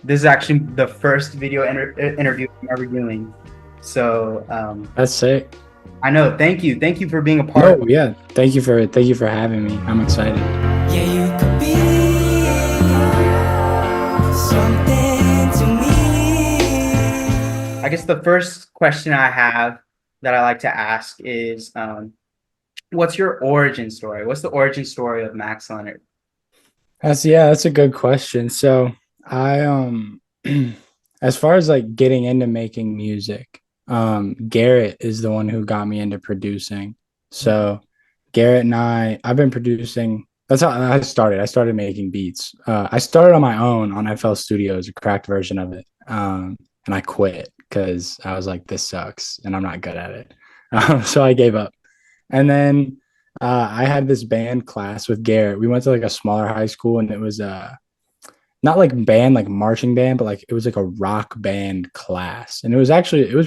This is actually the first video interview I'm ever doing. So That's sick. I know. Thank you for being a part of No, yeah. Thank you for having me. I'm excited. Yeah, you could be something to I me. guess the first question I have that I like to ask is, what's your origin story? What's the origin story of Max Leonard? That's a good question. So I as far as like getting into making music, Garrett is the one who got me into producing. So Garrett and I've been producing. That's how I started. I started making beats. I started on my own on FL Studios, a cracked version of it. And I quit because I was like, this sucks and I'm not good at it. So I gave up. And then I had this band class with Garrett. We went to like a smaller high school, and it was not like band, like marching band, but like it was like a rock band class, and it was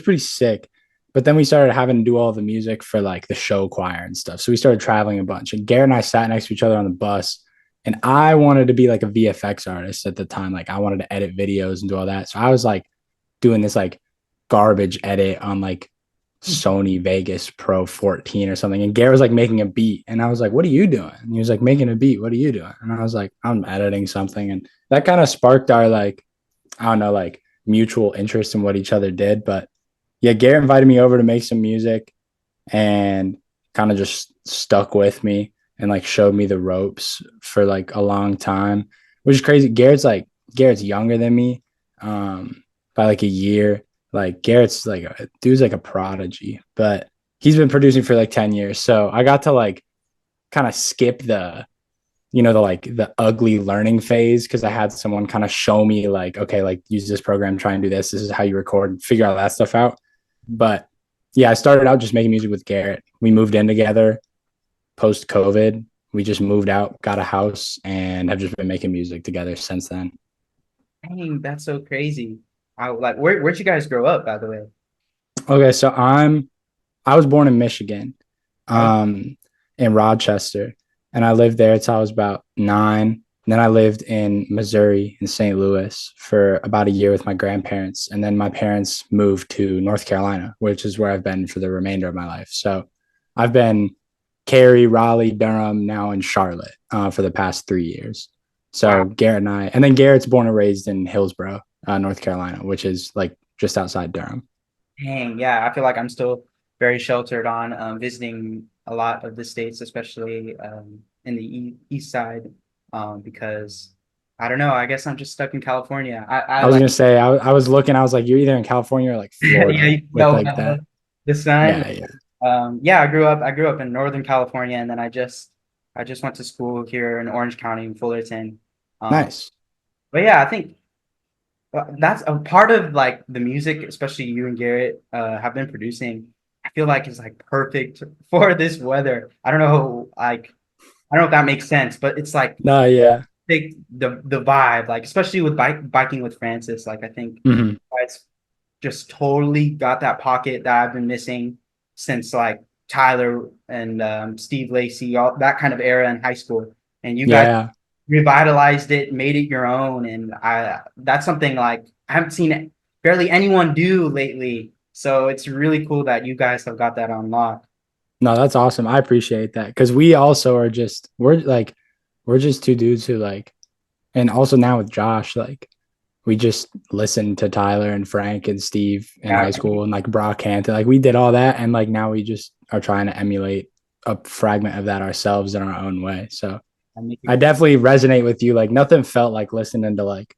pretty sick. But then we started having to do all the music for like the show choir and stuff. So we started traveling a bunch. And Garrett and I sat next to each other on the bus. And I wanted to be like a VFX artist at the time. Like I wanted to edit videos and do all that. So I was like doing this like garbage edit on like Sony Vegas Pro 14 or something. And Garrett was like making a beat. And I was like, what are you doing? And he was like, making a beat. What are you doing? And I was like, I'm editing something. And that kind of sparked our like, I don't know, like mutual interest in what each other did. But yeah, Garrett invited me over to make some music and kind of just stuck with me and like showed me the ropes for like a long time, which is crazy. Garrett's younger than me by like a year. Like Garrett's like a dude's like a prodigy, but he's been producing for like 10 years. So I got to like kind of skip the like the ugly learning phase because I had someone kind of show me like, okay, like use this program, try and do this. This is how you record, figure all that stuff out. But yeah, I started out just making music with Garrett. We moved in together post COVID. We just moved out, got a house, and have just been making music together since then. Dang, that's so crazy. Where'd you guys grow up, by the way? Okay, so I was born in Michigan, Oh, um, in Rochester, and I lived there until I was about 9. And then I lived in Missouri in St. Louis for about a year with my grandparents, and then my parents moved to North Carolina, which is where I've been for the remainder of my life. So I've been Cary, Raleigh, Durham, now in Charlotte for the past 3 years. wow. So Garrett and I, and then Garrett's born and raised in Hillsborough, North Carolina, which is like just outside Durham. Dang, yeah, I feel like I'm still very sheltered on visiting a lot of the states, especially in the east side, because I don't know. I guess I'm just stuck in California. I I was like, gonna say I was looking. I was like, you're either in California or like yeah, Florida you with know, like that. the sun. Yeah, yeah, Yeah, I grew up in Northern California, and then I just went to school here in Orange County in Fullerton. Um, nice. but yeah, I think that's a part of like the music, especially you and Garrett have been producing. I feel like it's like perfect for this weather. I don't know if that makes sense, but it's like No, yeah, the vibe, like especially with biking with Francis. Like I think hmm it's just totally got that pocket that I've been missing since like Tyler and Steve Lacy, all that kind of era in high school. And you guys yeah. revitalized it, made it your own, and I that's something like I haven't seen barely anyone do lately. So it's really cool that you guys have got that on lock. No, that's awesome. I appreciate that because we also are just we're just two dudes who like, and also now with Josh, like we just listened to Tyler and Frank and Steve in Yeah, high school and like Brockhampton. Like we did all that, and like now we just are trying to emulate a fragment of that ourselves in our own way. So I make it I definitely resonate with you. Like nothing felt like listening to like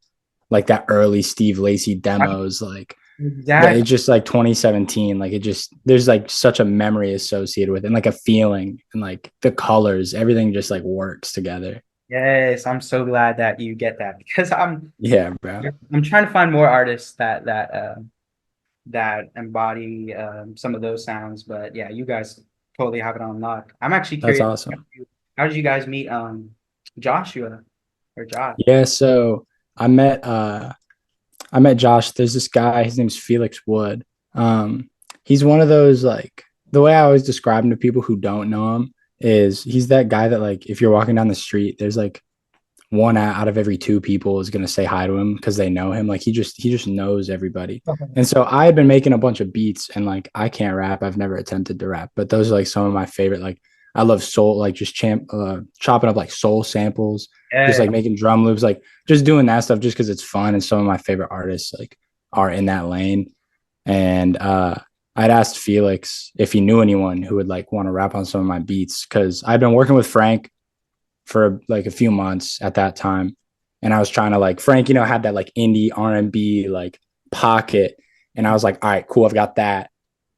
that early Steve Lacy demos. Like that exactly. it's just like 2017. Like it just there's like such a memory associated with it, and like a feeling and like the colors, everything just like works together. Yes, I'm so glad that you get that because Yeah, bro. I'm trying to find more artists that embody some of those sounds. But yeah, you guys totally have it on lock. I'm actually That's curious. awesome. How did you guys meet Joshua or Josh? Yeah, so I met uh I met Josh. There's this guy, his name's Felix Wood. He's one of those like the way I always describe him to people who don't know him is he's that guy that like if you're walking down the street, there's like one out of every two people is gonna say hi to him because they know him. Like he just knows everybody. And so I had been making a bunch of beats, and like I can't rap. I've never attempted to rap, but those are like some of my favorite. Like I love soul, like just chopping up like soul samples, just Yeah. like making drum loops, like just doing that stuff just because it's fun. And some of my favorite artists like are in that lane. And I'd asked Felix if he knew anyone who would like want to rap on some of my beats because I'd been working with Frank for like a few months at that time, and I was trying to like Frank, had that like indie R&B like pocket, and I was like, all right, cool, I've got that.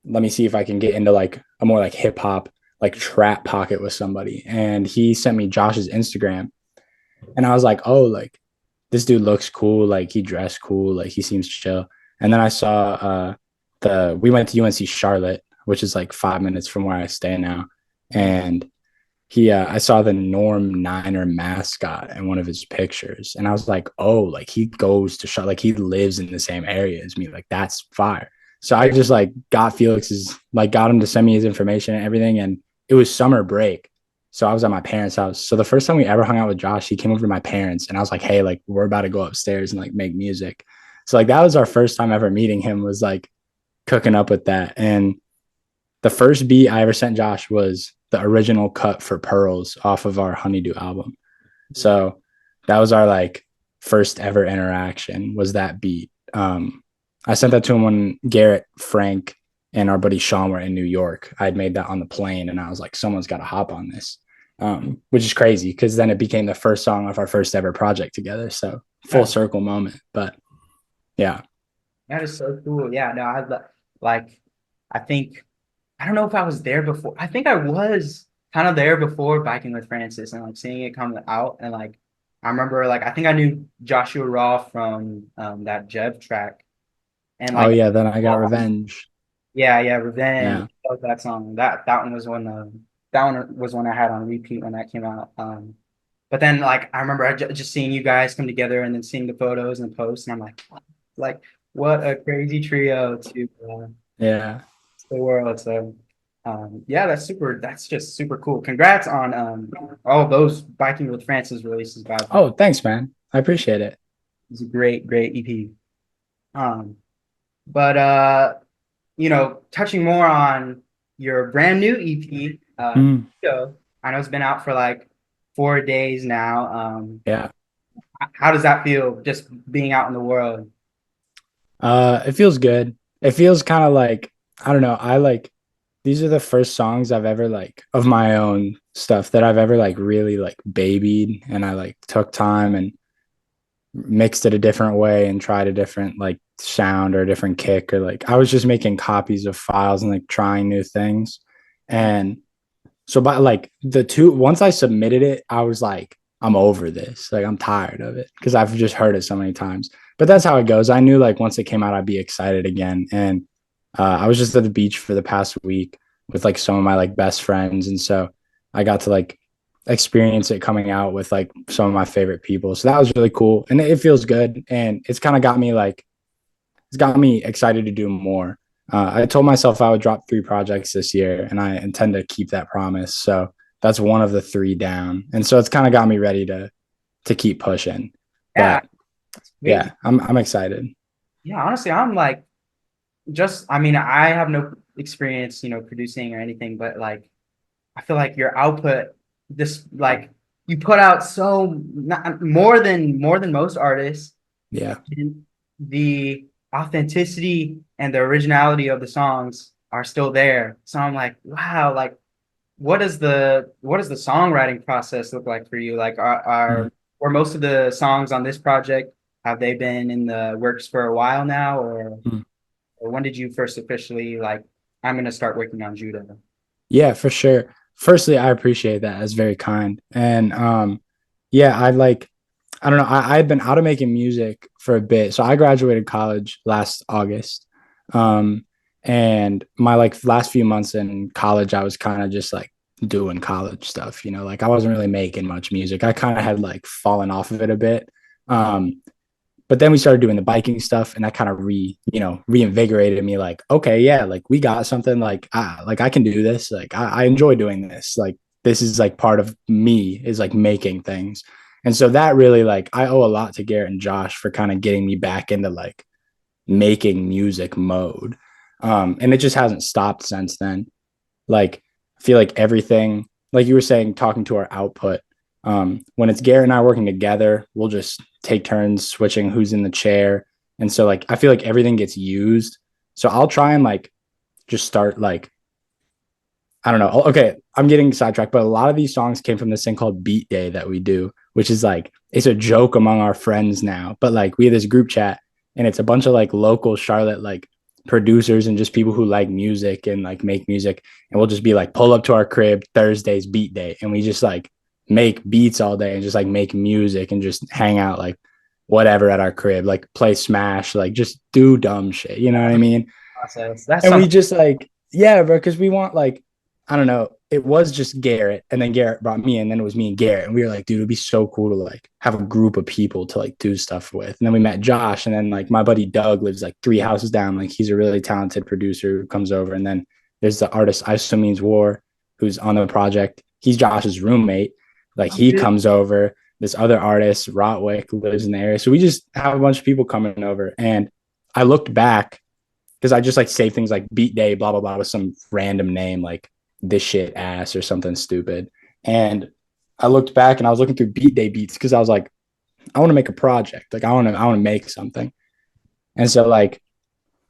Let me see if I can get into like a more like hip hop like trap pocket with somebody. And he sent me Josh's Instagram, and I was like, oh, like this dude looks cool, like he dressed cool, like he seems chill. And then I saw we went to UNC Charlotte, which is like 5 minutes from where I stay now. And I saw the Norm Niner mascot in one of his pictures, and I was like, oh, like he goes to Charlotte, like he lives in the same area as me, like that's fire. So I just like got him to send me his information and everything, and it was summer break. So I was at my parents' house. So the first time we ever hung out with Josh, he came over to my parents, and I was like, hey, like we're about to go upstairs and like make music. So like that was our first time ever meeting him, was like cooking up with that. And the first beat I ever sent Josh was the original cut for Pearls off of our Honeydew album. So that was our like first ever interaction, was that beat. I sent that to him when Garrett, Frank, and our buddy Sean were in New York. I'd made that on the plane, and I was like, someone's got to hop on this, which is crazy because then it became the first song of our first ever project together. So full circle moment. But yeah. That is so cool. Yeah, no, like, I think, I don't know if I was there before. I think I was kind of there before biking with Francis and like seeing it come out. And like, I remember like, I think I knew Joshua Raw from that Jeb track. And Oh like, yeah. Then I got Revenge. yeah, Revenge. Yeah. I love that song. That one was that one was one I had on repeat when that came out. But then like, I remember just seeing you guys come together and then seeing the photos and posts. And I'm like, what a crazy trio to Yeah. the world. So yeah, that's just super cool. Congrats on all of those Biking with Francis releases, by the way. Oh, thanks, man. I appreciate it. It's a great EP. But touching more on your brand new EP, so I know it's been out for like 4 days now. Yeah. How does that feel, just being out in the world? It feels good. It feels kind of like, I don't know. I like, these are the first songs I've ever like of my own stuff that I've ever like really like babied, and I like took time and mixed it a different way and tried a different like sound or a different kick, or like I was just making copies of files and like trying new things. And so by like once I submitted it, I was like, I'm over this. Like I'm tired of it because I've just heard it so many times. But that's how it goes. I knew like once it came out, I'd be excited again. And I was just at the beach for the past week with like some of my like best friends. And so I got to like experience it coming out with like some of my favorite people. So that was really cool. And it feels good. And it's kind of got me excited to do more. I told myself I would drop 3 projects this year, and I intend to keep that promise. So that's one of the 3 down. And so it's kind of got me ready to keep pushing. Yeah. But yeah, I'm excited. Yeah, honestly, I'm like, I mean, I have no experience, producing or anything, but like, I feel like your output, like, you put out more than most artists. Yeah. And the authenticity and the originality of the songs are still there. So I'm like, wow, like, what does the songwriting process look like for you? Like, were most of the songs on this project, have they been in the works for a while now, or when did you first officially like, I'm gonna start working on JUDO? Yeah, for sure. Firstly, I appreciate that. That's very kind. And yeah, I don't know. I had been out of making music for a bit. So I graduated college last August. And my like last few months in college, I was kind of just like doing college stuff, like I wasn't really making much music. I kind of had like fallen off of it a bit. But then we started doing the biking stuff, and that kind of reinvigorated me, like, okay, yeah, like we got something, like I can do this. Like I enjoy doing this. Like this is like part of me, is like making things. And so that really, like, I owe a lot to Garrett and Josh for kind of getting me back into like making music mode. And it just hasn't stopped since then. Like, I feel like everything, like you were saying, talking to our output, when it's Garrett and I working together, we'll just take turns switching who's in the chair. And so, like, I feel like everything gets used. So I'll try and like just start like, I don't know. Okay, I'm getting sidetracked, but a lot of these songs came from this thing called Beat Day that we do, which is like, it's a joke among our friends now. But like, we have this group chat and it's a bunch of like local Charlotte, like producers and just people who like music and like make music. And we'll just be like, pull up to our crib Thursday's Beat Day. And we just like make beats all day and just like make music and just hang out, like whatever at our crib, like play Smash, like just do dumb shit. You know what I mean? Process. That's And we something. just like, yeah, bro, because we want like, I don't know, it was just Garrett, and then Garrett brought me, and then it was me and Garrett, and we were like, dude, it'd be so cool to like have a group of people to like do stuff with. And then we met Josh, and then like my buddy Doug lives like 3 houses down, like he's a really talented producer who comes over, and then there's the artist Iso Means War, who's on the project. He's Josh's roommate, like he comes over. This other artist, Rotwick, lives in the area, so we just have a bunch of people coming over. And I looked back because I just like say things like Beat Day, blah blah blah, with some random name like this shit ass or something stupid. And I looked back and I was looking through Beat Day beats because I was like, I want to make a project. Like I want to make something. And so like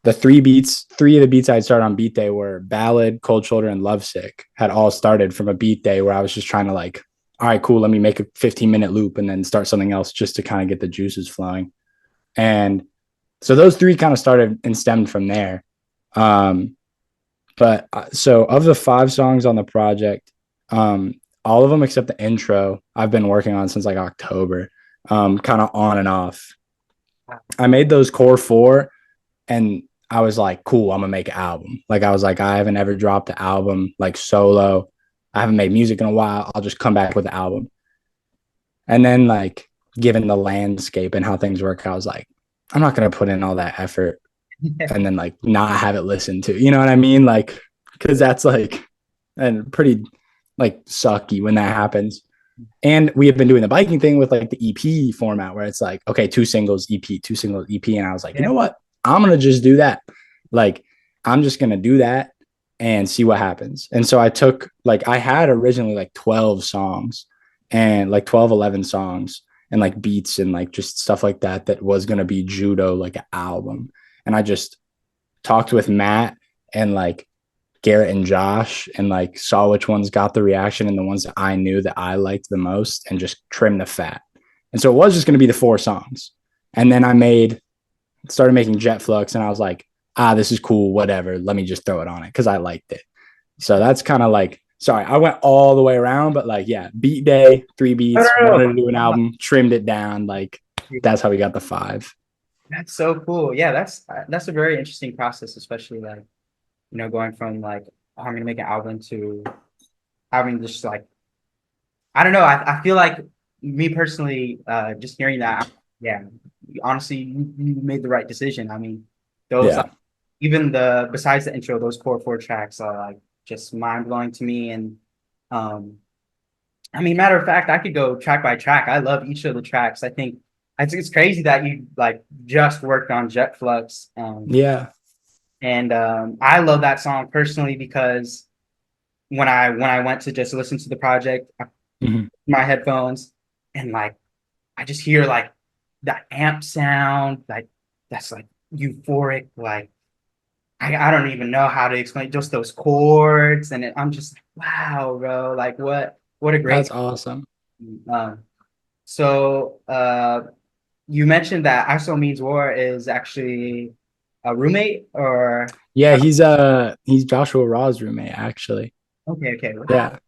three of the beats I'd started on Beat Day were Ballad, Cold Shoulder, and Lovesick had all started from a Beat Day where I was just trying to like, all right, cool, let me make a 15-minute loop and then start something else just to kind of get the juices flowing. And so those three kind of started and stemmed from there. But so of the 5 songs on the project, all of them except the intro, I've been working on since like October, kind of on and off. I made those core 4 and I was like, cool, I'm gonna make an album. Like I was like, I haven't ever dropped an album like solo. I haven't made music in a while. I'll just come back with an album. And then like given the landscape and how things work, I was like, I'm not gonna put in all that effort and then like not have it listened to. You know what I mean? Like, because that's like and pretty like sucky when that happens. And we have been doing the biking thing with like the EP format where it's like, okay, 2 singles EP, 2 singles EP. And I was like, you know what? I'm gonna just do that. Like, I'm just gonna do that and see what happens. And so I took like I had originally like 12 songs and like 12, 11 songs and like beats and like just stuff like that that was gonna be JUDO like an album. And I just talked with Matt and like Garrett and Josh and like saw which ones got the reaction and the ones that I knew that I liked the most and just trimmed the fat. And so it was just going to be the 4 songs. And then I started making Jet Flux and I was like, this is cool, whatever. Let me just throw it on it because I liked it. So that's kind of like, sorry, I went all the way around, but like, yeah, Beat Day, 3 beats, wanted to do an album, trimmed it down. Like that's how we got the 5. That's so cool. Yeah, that's a very interesting process, especially like, you know, going from like, oh, I'm gonna make an album to having just like, I don't know. I feel like me personally, just hearing that, yeah, honestly, you made the right decision. I mean, those Yeah. even besides the intro, those core 4 tracks are like just mind blowing to me. And um, I mean, matter of fact, I could go track by track. I love each of the tracks. I think it's crazy that you like just worked on Jet Flux. Yeah. And I love that song personally because when I went to just listen to the project, I Mhm. my headphones and like I just hear like that amp sound, like that's like euphoric, like I don't even know how to explain just those chords, and I'm just like, wow, bro, like what a great That's awesome. um, so you mentioned that ISO Means War is actually a roommate or Yeah, he's Joshua Raw's roommate, actually. okay, wow. Yeah.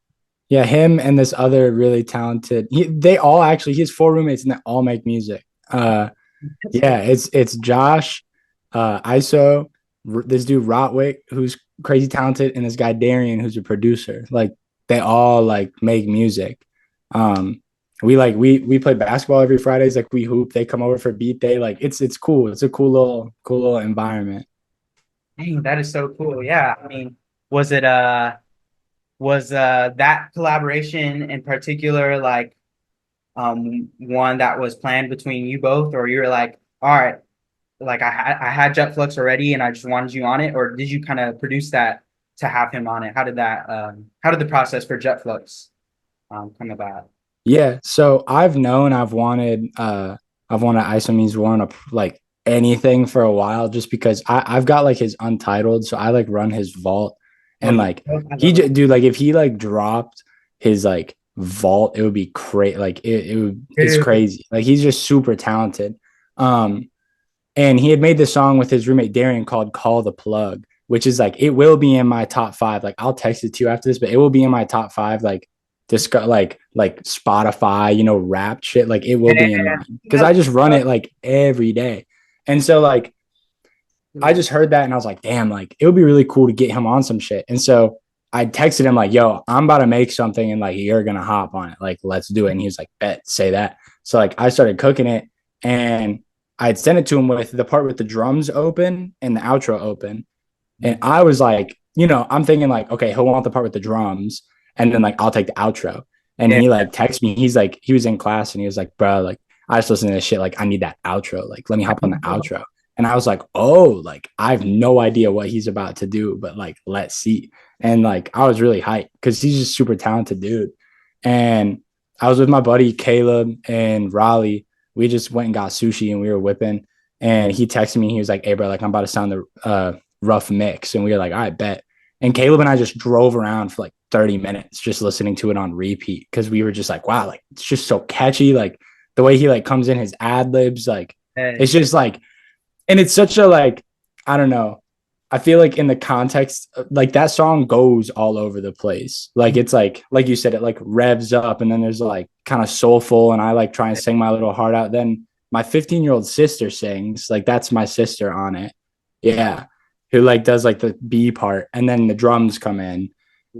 Yeah, him and this other really talented. They all actually he has 4 roommates and they all make music. That's Yeah, it's Josh, ISO, this dude Rotwick, who's crazy talented, and this guy Darian, who's a producer. Like they all like make music. Um, we play basketball every Fridays. Like we hoop. They come over for beat day. Like it's cool. It's a cool little environment. dang, that is so cool. Yeah, I mean, was it was that collaboration in particular like one that was planned between you both, or you were like, all right, like I had Jet Flux already and I just wanted you on it, or did you kind of produce that to have him on it? How did the process for Jet Flux come about? Yeah, so I've wanted Isomeans War on like anything for a while just because I've got like his Untitled, so I like run his vault Oh, and you, like I love it. dude, like if he like dropped his like vault, it would be crazy. Like it's Dude, crazy. Like he's just super talented. Um and he had made this song with his roommate Darian called Call the Plug, which is like it will be in my top five. Like I'll text it to you after this, but it will be in my top five, like discuss like Spotify, rap shit. Like it will yeah, be in mine. Cause yeah, I just run it like every day. And so like I just heard that and I was like, damn, like it would be really cool to get him on some shit. And so I texted him like, yo, I'm about to make something and like you're gonna hop on it. Like, let's do it. And he was like, bet, say that. So like I started cooking it and I'd sent it to him with the part with the drums open and the outro open. And I was like, I'm thinking like, okay, he'll want the part with the drums, and then like I'll take the outro. And yeah, he like texts me. He's like, he was in class and he was like, bro, like I just listened to this shit. Like I need that outro. Like let me hop on the outro. And I was like, oh, like I have no idea what he's about to do, but like let's see. And like I was really hyped because he's just super talented dude. And I was with my buddy Caleb and Raleigh. We just went and got sushi and we were whipping. And he texted me. He was like, hey, bro, like I'm about to sound the rough mix. And we were like, all right, bet. And Caleb and I just drove around for like 30 minutes just listening to it on repeat because we were just like, wow, like it's just so catchy. Like the way he like comes in his ad libs, like yeah. it's just like, and it's such a like, I don't know. I feel like in the context, like that song goes all over the place. Like it's like you said, it like revs up and then there's like kind of soulful. And I like try and sing my little heart out. Then my 15-year-old sister sings, like that's my sister on it. Yeah. Who like does like the B part and then the drums come in.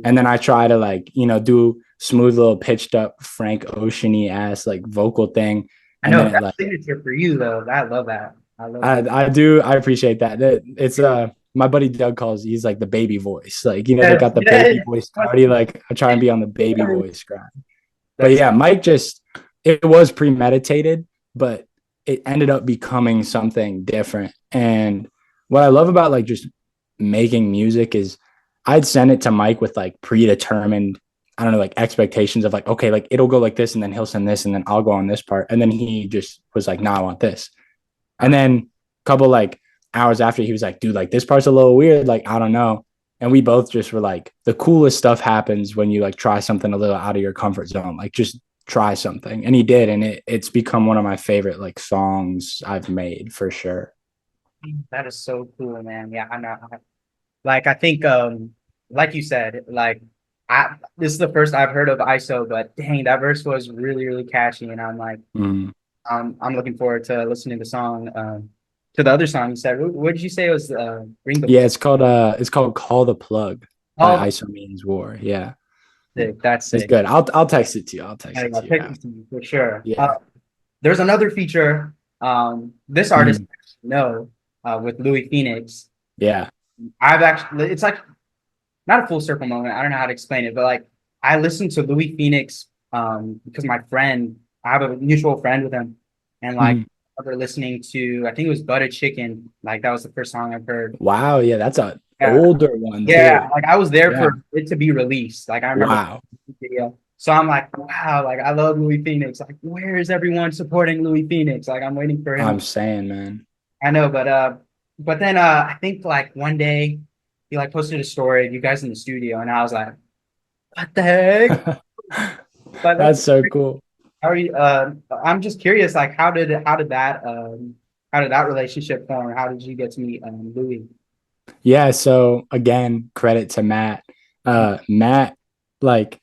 And then I try to like, do smooth little pitched up Frank Oceany ass like vocal thing. I And then know it that's like signature for you though. I love that. I love that. I do. I appreciate that. It's my buddy Doug calls he's like the baby voice. Like, they Yes, got the yes. baby voice already. Like I try and be on the baby voice grind. But That's yeah, Mike just it was premeditated, but it ended up becoming something different. And what I love about like just making music is I'd send it to Mike with like predetermined, I don't know, like expectations of like, okay, like it'll go like this, and then he'll send this, and then I'll go on this part. And then he just was like, no, I want this. And then a couple like hours after, he was like, dude, like this part's a little weird. Like, I don't know. And we both just were like, the coolest stuff happens when you like try something a little out of your comfort zone. Like just try something. And he did. And it's become one of my favorite like songs I've made for sure. that is so cool, man. Yeah, I know. Like I think like you said, like this is the first I've heard of ISO, but dang, that verse was really, really catchy. And I'm like, Mm. I'm looking forward to listening to the song. To the other song you said, what did you say it was Ring the Yeah, it's called Call the Plug by Oh, ISO Means War. Yeah. sick. That's It's sick. good. I'll text it to you. I'll text it I'll to you pick this after. to you for sure. Yeah. There's another feature. This artist Mhm. know with Louis Phoenix. Yeah. I've actually, it's like not a full circle moment. I don't know how to explain it, but like I listened to Louis Phoenix because my friend, I have a mutual friend with him, and like Mhm. we were listening to, I think it was Butter Chicken. Like that was the first song I've heard. Wow. Yeah, that's a Yeah, older one yeah. too. Like I was there Yeah. for it to be released. Like I remember Wow. the video. So I'm like, wow, like I love Louis Phoenix. Like, where is everyone supporting Louis Phoenix? Like I'm waiting for him. I'm saying, man. I know, but then I think like one day he like posted a story of you guys in the studio, and I was like, what the heck? But that's That's so cool. how are you, I'm just curious, like how did that relationship form? How did you get to meet Louis? Yeah, so again, credit to Matt. Matt like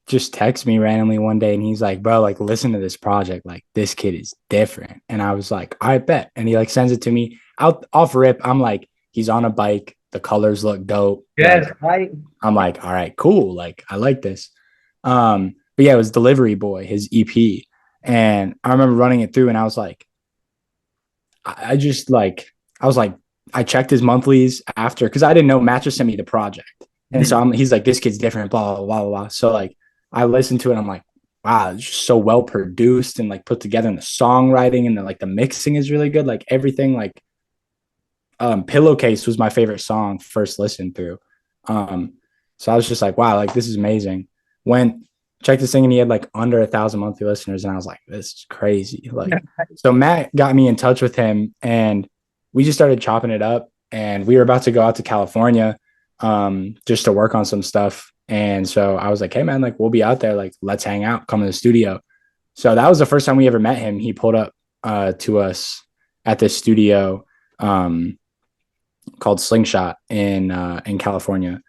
just texted me randomly one day and he's like, bro, like listen to this project. Like this kid is different. And I was like, I bet. And he like sends it to me out off rip. I'm like, he's on a bike. The colors look dope. Yes, Like, right. I'm like, all right, cool. Like, I like this. But yeah, it was Delivery Boy, his EP. And I remember running it through and I was like, I just like, I was like, I checked his monthlies after because I didn't know Matt just sent me the project. And so he's like, this kid's different, blah, blah, blah, blah, blah. So like, I listened to it. I'm like, wow, it's just so well produced and like put together, and the songwriting and the mixing is really good. Like everything, like Pillowcase was my favorite song first listen through. Um, so I was just like, wow, like this is amazing. Went checked this thing and he had like under 1,000 monthly listeners, and I was like, this is crazy. Like, so Matt got me in touch with him, and we just started chopping it up. And we were about to go out to California, just to work on some stuff. And so I was like, hey man, like we'll be out there, like let's hang out, come to the studio. So that was the first time we ever met him. He pulled up to us at this studio. Called Slingshot in California.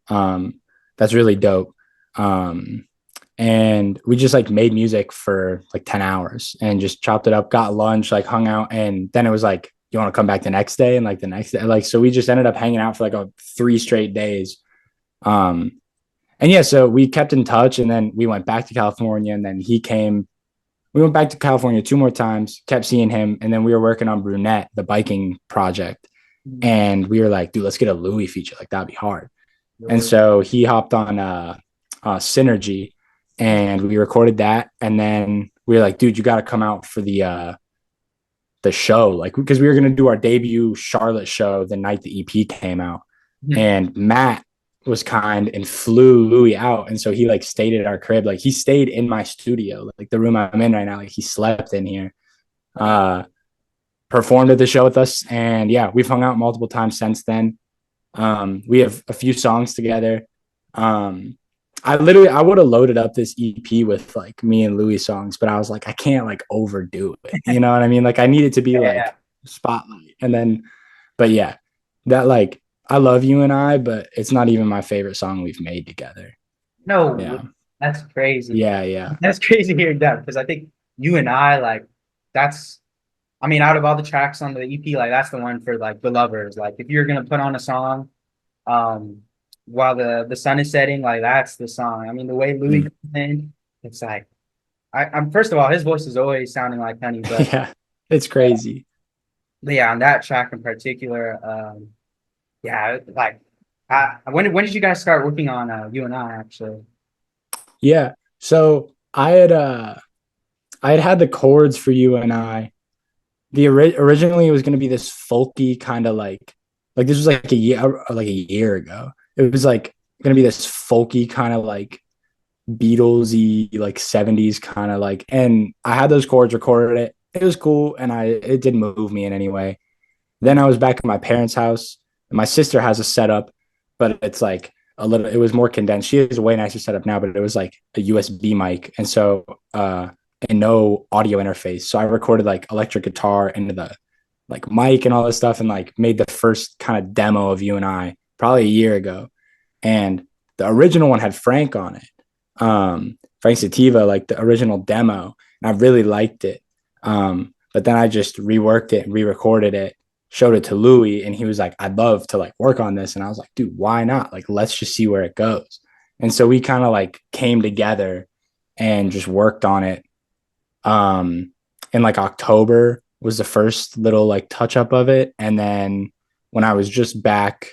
That's really dope. And we just like made music for like 10 hours and just chopped it up, got lunch, like hung out. And then it was like, you want to come back the next day? And like the next day, like, so we just ended up hanging out for like 3 straight days. And yeah, so we kept in touch, and then we went back to California, and then he came. We went back to California 2 more times, kept seeing him. And then we were working on Brunette, the biking project. And we were like, dude, let's get a Louis feature. Like that'd be hard. And so he hopped on Synergy, and we recorded that. And then we were like, dude, you got to come out for the show, like because we were gonna do our debut Charlotte show the night the EP came out. And Matt was kind and flew Louis out, and so he like stayed at our crib. Like he stayed in my studio, like the room I'm in right now. Like he slept in here. Performed at the show with us, and yeah, we've hung out multiple times since then. We have a few songs together. I would have loaded up this EP with like me and Louis songs, but I was like, I can't like overdo it. You know what I mean? Like I need it to be like spotlight. And then, but yeah, that like I love you and I, but it's not even my favorite song we've made together. No, Yeah. that's crazy. Yeah. That's crazy hearing that, because I think you and I, like, that's, I mean, out of all the tracks on the EP, like that's the one for like the lovers. Like if you're gonna put on a song, while the sun is setting, like that's the song. I mean, the way Louis comes in, it's like I'm first of all, his voice is always sounding like honey, but Yeah, it's crazy. yeah, on that track in particular, yeah, like when did you guys start working on you and I actually? Yeah. So I had the chords for you and I. Originally it was going to be this folky kind of like this was like a year ago. It was like going to be this folky kind of like Beatlesy like 70s kind of like, and I had those chords, recorded it. It was cool, and it didn't move me in any way. Then I was back at my parents' house, and my sister has a setup, but it's like it was more condensed. She has a way nicer setup now, but it was like a USB mic. And so, and no audio interface. So I recorded like electric guitar into the like mic and all this stuff, and like made the first kind of demo of you and I probably a year ago. And the original one had Frank on it. Frank Sativa, like the original demo. And I really liked it. But then I just reworked it and re-recorded it, showed it to Louis, and he was like, I'd love to like work on this. And I was like, dude, why not? Like, let's just see where it goes. And so we kind of like came together and just worked on it. In like October was the first little like touch up of it. And then when I was just back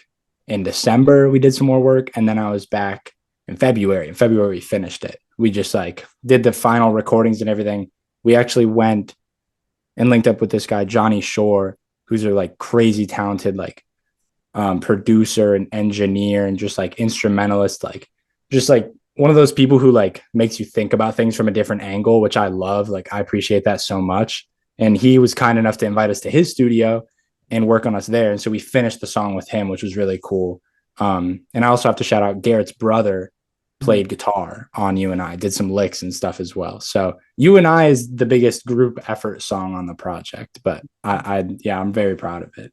in December, we did some more work. And then I was back in February. In February, we finished it. We just like did the final recordings and everything. We actually went and linked up with this guy, Johnny Shore, who's a like crazy talented like producer and engineer and just like instrumentalist, like just like one of those people who like makes you think about things from a different angle, which I love. Like I appreciate that so much. And he was kind enough to invite us to his studio and work on us there. And so we finished the song with him, which was really cool. And I also have to shout out Garrett's brother played guitar on You and I, did some licks and stuff as well. So You and I is the biggest group effort song on the project, but I'm very proud of it.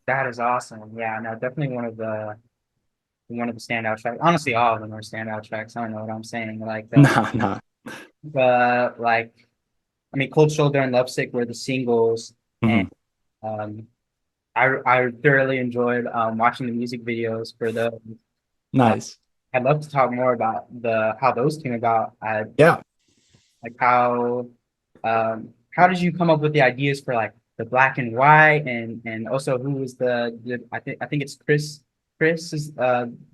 That is awesome. Yeah, no, definitely one of the standout tracks. Honestly, all of them are standout tracks. I don't know what I'm saying. Like Nah. like I mean, Cold Shoulder and Lovesick were the singles, and Mhm. I thoroughly enjoyed watching the music videos for those. Nice. I'd love to talk more about how those came about. Yeah. Like how did you come up with the ideas for like the black and white, and also who was the I think it's Chris is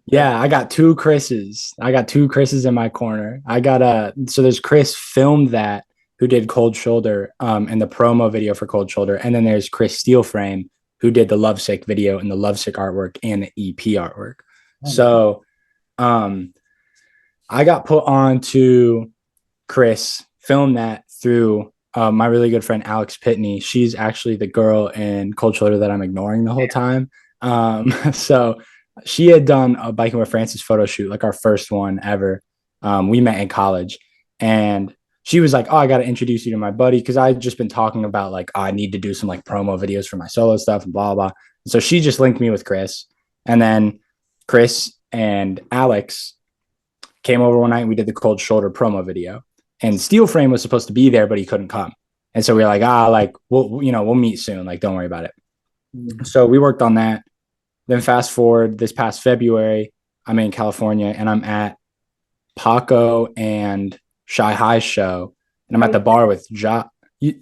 Yeah, I got two Chris's. I got two Chris's in my corner. I got so there's Chris filmed that who did Cold Shoulder and the promo video for Cold Shoulder. And then there's Chris Steelframe who did the Lovesick video and the Lovesick artwork and the EP artwork. So I got put on to Chris, filmed that through my really good friend Alex Pitney. She's actually the girl in Cold Shoulder that I'm ignoring the whole time. So she had done a Biking with Francis photo shoot, like our first one ever. We met in college, and she was like, "Oh, I got to introduce you to my buddy," because I had just been talking about like, oh, I need to do some like promo videos for my solo stuff and blah blah. So she just linked me with Chris, and then Chris and Alex came over one night and we did the Cold Shoulder promo video. And Steel Frame was supposed to be there, but he couldn't come. And so we were like, like we'll meet soon. Like, don't worry about it. So we worked on that. Then fast forward this past February, I'm in California and I'm at Paco and Shy High's show. And I'm at the bar with You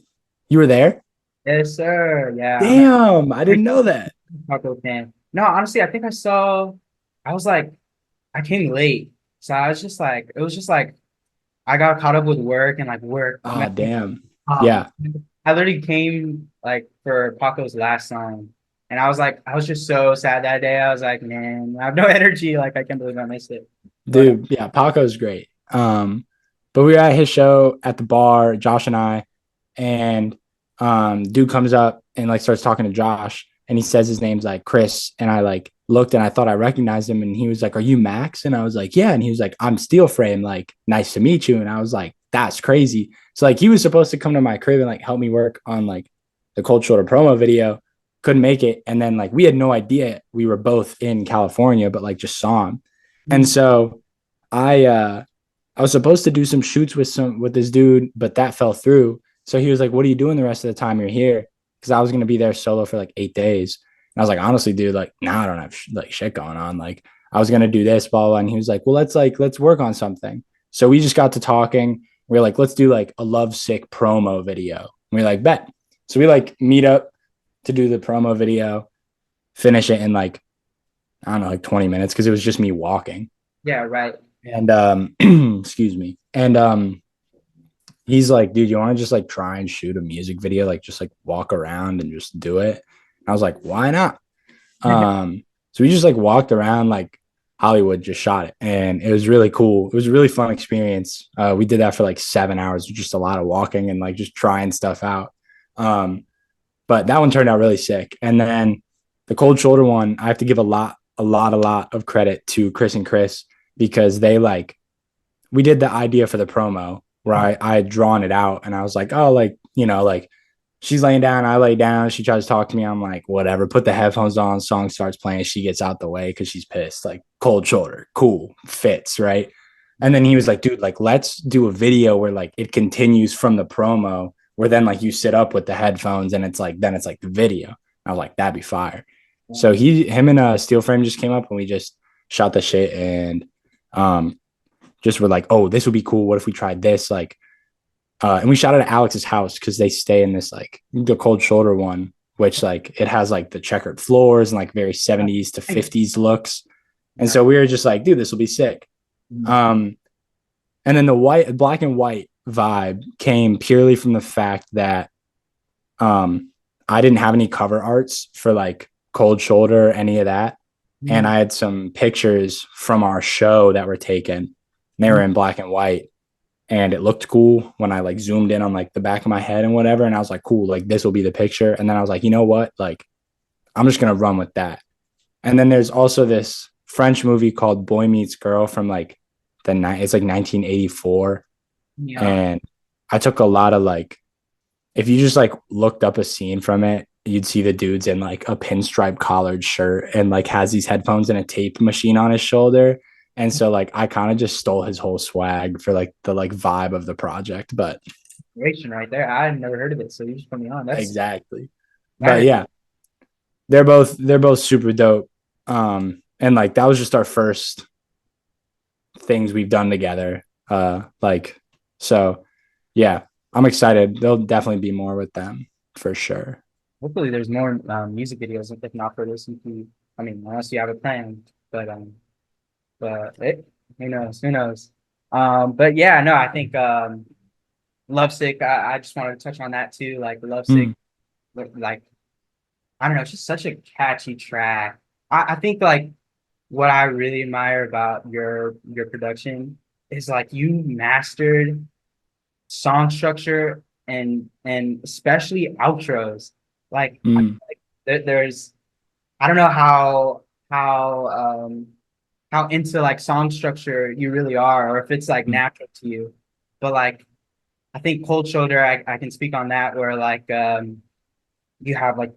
were there? Yes, sir. Yeah. Damn, I didn't know that. Paco fan. No, honestly, I think I was like, I came late. So I was just like, it was just like, I got caught up with work and like work. Oh, damn. Yeah. I literally came like for Paco's last song. And I was just so sad that day. I was like, man, I have no energy. Like, I can't believe I missed it. Dude, yeah, Paco's great. But we were at his show at the bar, Josh and I, and dude comes up and like starts talking to Josh, and he says his name's like Chris, and I like looked and I thought I recognized him, and he was like, "Are you Max?" And I was like, "Yeah," and he was like, "I'm Steel Frame, like nice to meet you," and I was like, "That's crazy." So like he was supposed to come to my crib and like help me work on like the Cold Shoulder promo video, couldn't make it, and then like we had no idea we were both in California, but like just saw him, and so I was supposed to do some shoots with this dude, but that fell through. So he was like, "What are you doing the rest of the time you're here?" Because I was gonna be there solo for like 8 days. And I was like, honestly, dude, like now I don't have like shit going on. Like I was gonna do this, blah, blah. And he was like, well, let's work on something. So we just got to talking. We are like, let's do like a Lovesick promo video. And we are like, bet. So we like meet up to do the promo video, finish it in like, I don't know, like 20 minutes because it was just me walking. Yeah, right. And excuse me. And he's like, dude, you want to just like try and shoot a music video, like just like walk around and just do it? I was like, why not? So we just like walked around like Hollywood, just shot it. And it was really cool. It was a really fun experience. We did that for like 7 hours, just a lot of walking and like just trying stuff out. But that one turned out really sick. And then the Cold Shoulder one, I have to give a lot of credit to Chris and Chris, because they like, we did the idea for the promo where I had drawn it out and I was like, oh, like, you know, like she's laying down, I lay down, she tries to talk to me. I'm like, whatever, put the headphones on, song starts playing, she gets out the way because she's pissed. Like Cold Shoulder, cool, fits, right? And then he was like, dude, like let's do a video where like it continues from the promo, where then like you sit up with the headphones and it's like, then it's like the video. I was like, that'd be fire. So him and Steel Frame just came up and we just shot the shit and just were like, oh, this would be cool. What if we tried this? Like, and we shot it at Alex's house because they stay in this like the Cold Shoulder one, which like it has like the checkered floors and like very 70s to 50s looks. And so we were just like, dude, this will be sick. And then the black and white vibe came purely from the fact that I didn't have any cover arts for like Cold Shoulder, any of that. And I had some pictures from our show that were taken. They were in black and white. And it looked cool when I like zoomed in on like the back of my head and whatever. And I was like, cool, like this will be the picture. And then I was like, you know what? Like, I'm just going to run with that. And then there's also this French movie called Boy Meets Girl from like it's like 1984. Yeah. And I took a lot of like, if you just like looked up a scene from it, you'd see the dude's in like a pinstripe collared shirt and like has these headphones and a tape machine on his shoulder. And so like I kind of just stole his whole swag for like the like vibe of the project. But right there, I had never heard of it, so you just put me on. That's exactly. But yeah, they're both super dope. And like that was just our first things we've done together. Like so, yeah, I'm excited. There'll definitely be more with them for sure. Hopefully, there's more music videos if not for this EP. I mean, unless you have a plan, but who knows? Who knows? But yeah, no, I think Lovesick. I just wanted to touch on that too. Like Lovesick, Mm, like I don't know, it's just such a catchy track. I think like what I really admire about your production is like you mastered song structure and especially outros. Like mm, there's I don't know how into like song structure you really are, or if it's like mm. natural to you. But like I think Cold Shoulder, I can speak on that where like you have like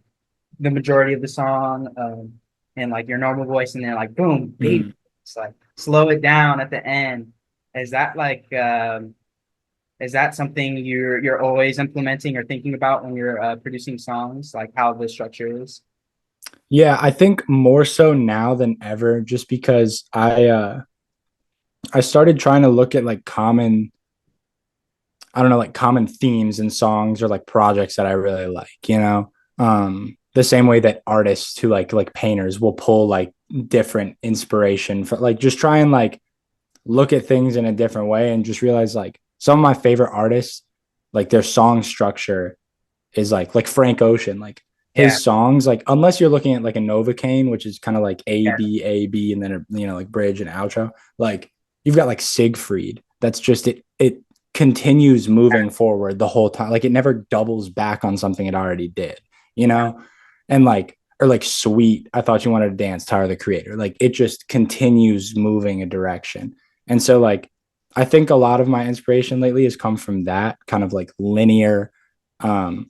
the majority of the song and like your normal voice and then like boom, baby. Mm. It's like slow it down at the end. Is that like is that something you're always implementing or thinking about when you're producing songs, like how the structure is? Yeah, I think more so now than ever, just because I started trying to look at like common, I don't know, like common themes in songs or like projects that I really like, you know. The same way that artists who like painters will pull like different inspiration for like just try and like look at things in a different way and just realize like some of my favorite artists, like their song structure is like Frank Ocean, like Yeah, his songs, like unless you're looking at like a Novocaine, which is kind of like A yeah, B A B and then like bridge and outro, like you've got like Siegfried. That's just it continues moving forward the whole time. Like it never doubles back on something it already did, you know? And like or like Sweet, I thought you wanted to dance, Tyler the Creator. Like it just continues moving a direction. And so like I think a lot of my inspiration lately has come from that kind of like linear um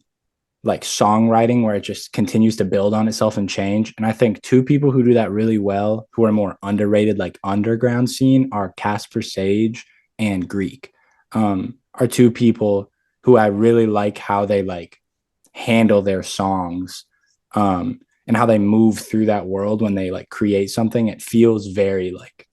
like songwriting where it just continues to build on itself and change. And I think two people who do that really well, who are more underrated, like underground scene, are Casper Sage and Greek. Are two people who I really like how they like handle their songs, and how they move through that world when they like create something. It feels very like,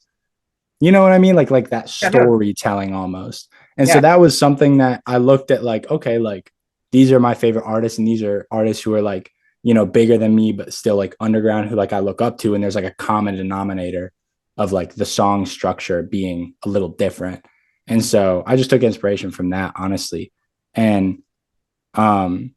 you know what I mean? Like that yeah, no, storytelling almost. And so yeah, that was something that I looked at like, okay, like these are my favorite artists and these are artists who are like, bigger than me, but still like underground who like I look up to. And there's like a common denominator of like the song structure being a little different. And so I just took inspiration from that, honestly. And um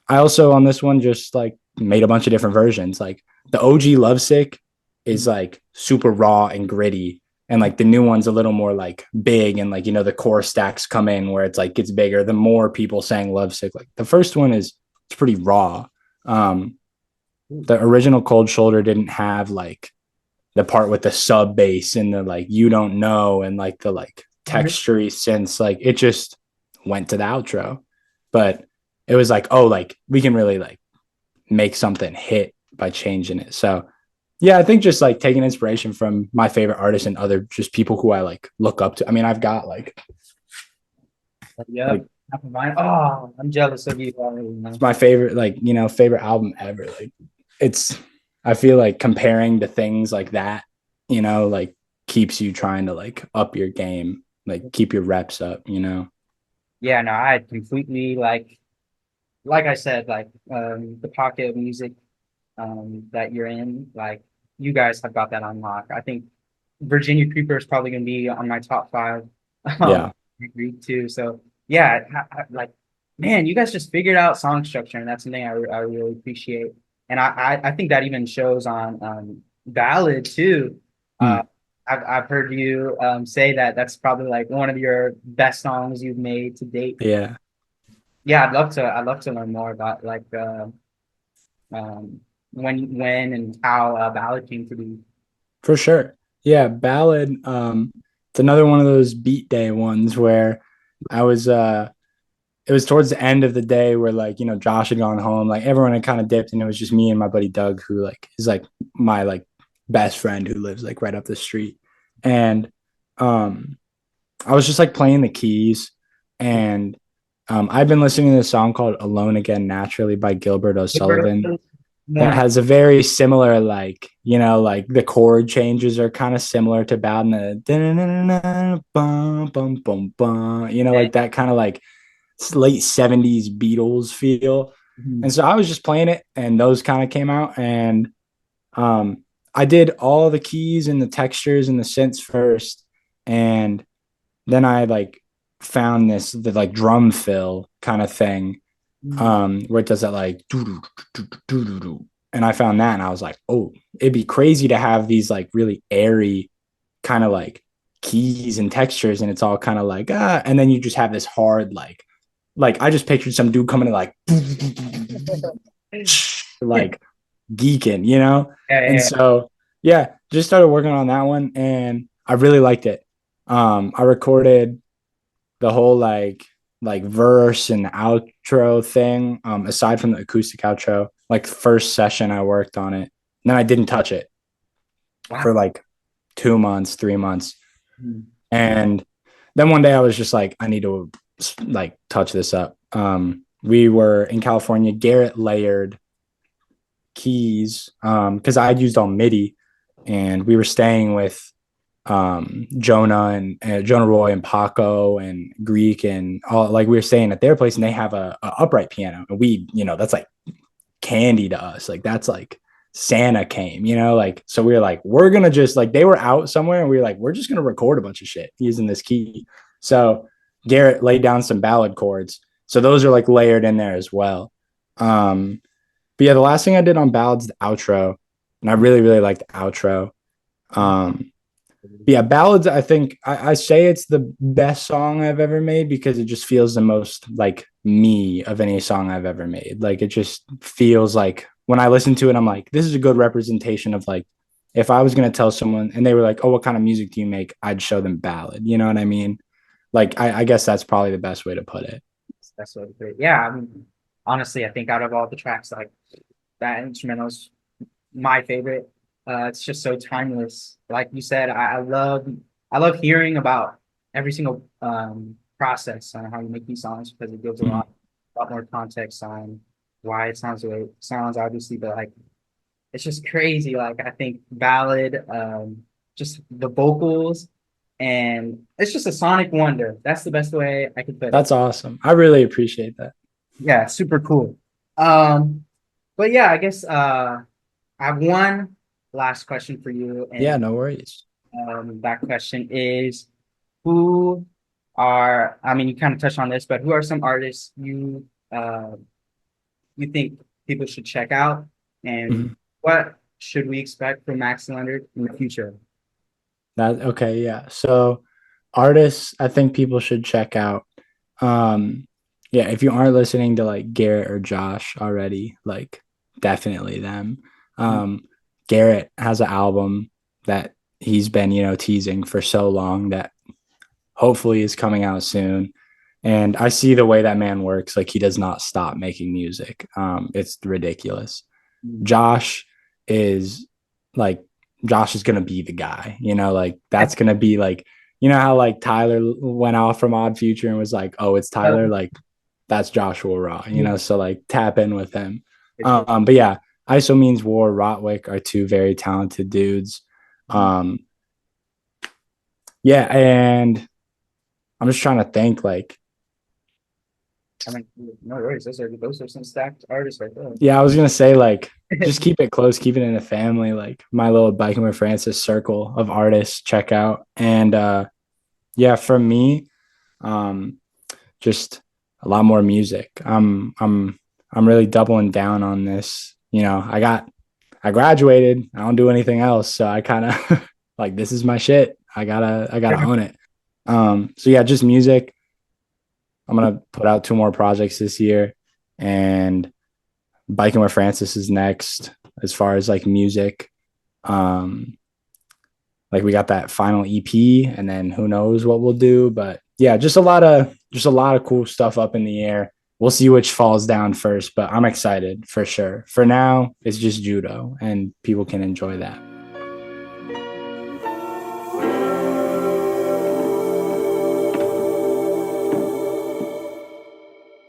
I also on this one just like made a bunch of different versions. Like the OG Lovesick is like super raw and gritty. And like the new one's a little more like big and like, the core stacks come in where it's like gets bigger. The more people saying Lovesick. Like the first one it's pretty raw. Um, the original Cold Shoulder didn't have like the part with the sub bass and the like you don't know and like the like textury synths. Like it just went to the outro. But it was like, oh, like we can really like make something hit by changing it. So yeah, I think just like taking inspiration from my favorite artists and other just people who I like look up to. I mean, I've got yeah. like Top of mind. Oh, I'm jealous of you already, it's man. my favorite, like, favorite album ever. Like it's I feel like comparing to things like that, like keeps you trying to like up your game, like keep your reps up. Yeah, no, I completely like I said, like the pocket of music that you're in, like you guys have got that on lock. I think Virginia Creeper is probably gonna be on my top five. Um, Yeah, I agree too. So yeah, like man, you guys just figured out song structure, and that's something I really appreciate. And I think that even shows on Ballad too. Uh, mm, I've heard you say that that's probably like one of your best songs you've made to date. yeah, Yeah, I'd love to learn more about like when and how Ballad came to be. for sure. Yeah, Ballad. It's another one of those beat day ones where I was it was towards the end of the day where like Josh had gone home, like everyone had kind of dipped, and it was just me and my buddy Doug, who like is like my like best friend who lives like right up the street. And um I was just like playing the keys, and I've been listening to this song called Alone Again Naturally by Gilbert O'Sullivan that Yeah, has a very similar like like the chord changes are kind of similar to Bad and the bum bum bum bum, like that kind of like late 70s Beatles feel. mhm. And so I was just playing it and those kind of came out, and I did all the keys and the textures and the synths first, and then I like found the like drum fill kind of thing, Mm. where it does that like and I found that and I was like, oh, it'd be crazy to have these like really airy kind of like keys and textures, and it's all kind of like and then you just have this hard like I just pictured some dude coming in like like geeking, you know? Yeah, And yeah. so yeah, just started working on that one and I really liked it. I recorded the whole like verse and outro thing, aside from the acoustic outro, like first session I worked on it. And then I didn't touch it for Wow. like 2 months, 3 months. Mm. And then one day I was just like, I need to like touch this up. We were in California. Garrett layered keys because I'd used all MIDI, and we were staying with Jonah and Jonah Roy and Paco and Greek and all, like we were staying at their place, and they have a upright piano, and we, that's like candy to us, like that's like Santa came, like, so we were like, we're gonna just like, they were out somewhere and we were like, we're just gonna record a bunch of shit using this key. So Garrett laid down some ballad chords, so those are like layered in there as well. But yeah, the last thing I did on ballads, the outro, and I really really like the outro. um yeah, ballads, I think I say it's the best song I've ever made because it just feels the most like me of any song I've ever made. Like it just feels like when I listen to it, I'm like, this is a good representation of like, if I was going to tell someone and they were like, oh, what kind of music do you make? I'd show them ballad. You know what I mean? Like, I guess that's probably the best way to put it. That's really great. Yeah, I mean, honestly, I think out of all the tracks, like that instrumental's my favorite. It's just so timeless. Like you said, I love hearing about every single process on how you make these songs because it gives Mhm. a lot more context on why it sounds the way it sounds, obviously, but like it's just crazy. Like I think ballad, just the vocals, and it's just a sonic wonder. That's the best way I could put it. That's awesome. I really appreciate that. Yeah, super cool. Um, but yeah, I guess I have one last question for you, Yeah, and no worries. that question is who are, I mean, you kind of touched on this, but who are some artists you think people should check out, and Mhm. what should we expect from Max Leonard in the future? That okay, yeah. So artists I think people should check out. Um yeah, if you aren't listening to like Garrett or Josh already, like definitely them. Um Garrett has an album that he's been, teasing for so long that hopefully is coming out soon. And I see the way that man works, like he does not stop making music. It's ridiculous. Josh is like Josh is gonna be the guy, like that's gonna be like, how like Tyler went off from Odd Future and was like, oh, it's Tyler, like that's Joshua Raw, so like tap in with him. But yeah, ISO means War, Rotwick are two very talented dudes. Um, yeah, and I'm just trying to think like, I mean, no worries. Those are some stacked artists right there. yeah, I was gonna say like just keep it close, keep it in the family, like my little Biking with Francis circle of artists, check out. And yeah, for me, um, just a lot more music. I'm really doubling down on this. I graduated. I don't do anything else, so I kind of like this is my shit. I gotta own it. So yeah, just music. I'm gonna put out 2 more projects this year, and Biking with Francis is next as far as like music. Um, like we got that final EP, and then who knows what we'll do. But yeah, just a lot of cool stuff up in the air. We'll see which falls down first, but I'm excited for sure. For now, it's just judo, and people can enjoy that.